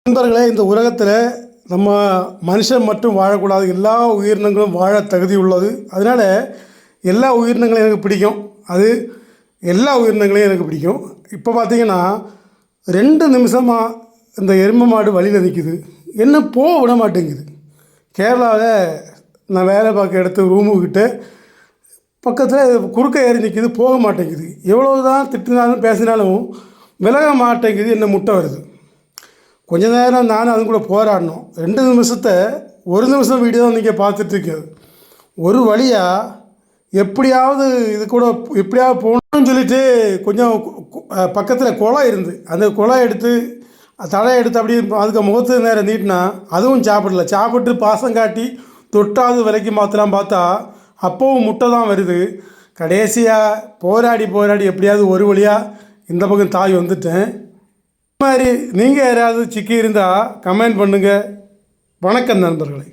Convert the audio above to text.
நண்பர்களே, இந்த உலகத்தில் நம்ம மனுஷன் மட்டும் வாழக்கூடாது, எல்லா உயிரினங்களும் வாழ தகுதி உள்ளது. அதனால் எல்லா உயிரினங்களையும் எனக்கு பிடிக்கும். அது எல்லா உயிரினங்களையும் எனக்கு பிடிக்கும். இப்போ பார்த்தீங்கன்னா 2 நிமிஷமாக இந்த எருமை மாடு வழியில் நிற்கிது, என்ன போக விட மாட்டேங்குது. கேரளாவில் நான் வேலை பார்க்க இடத்து ரூமுக்கிட்ட பக்கத்தில் குறுக்க ஏறி நிற்கிது, போக மாட்டேங்குது. எவ்வளோ தான் திட்டினாலும் பேசினாலும் விலக மாட்டேங்குது, என்ன முட்டை வருது. கொஞ்ச நேரம் நானும் அது கூட போராடணும். 2 நிமிஷத்தை 1 நிமிஷம் வீடியோ தான் நீங்கள் பார்த்துட்ருக்கது. ஒரு வழியாக எப்படியாவது இது கூட எப்படியாவது போகணும்னு சொல்லிட்டு கொஞ்சம் பக்கத்தில் குளம் இருந்து அந்த குளம் எடுத்து தழையை எடுத்து அப்படி அதுக்கு முகத்து நேரம் நீட்டினா அதுவும் சாப்பிட்டு பாசம் காட்டி தொட்டாவது விலைக்கு மாற்றலாம் பார்த்தா அப்போவும் முட்டை தான் வருது. கடைசியாக போராடி எப்படியாவது ஒரு வழியாக இந்த பக்கம் தாய் வந்துட்டேன். இந்த மாதிரி நீங்கள் யாராவது சிக்கி இருந்தால் கமெண்ட் பண்ணுங்கள். வணக்கம் நண்பர்களே.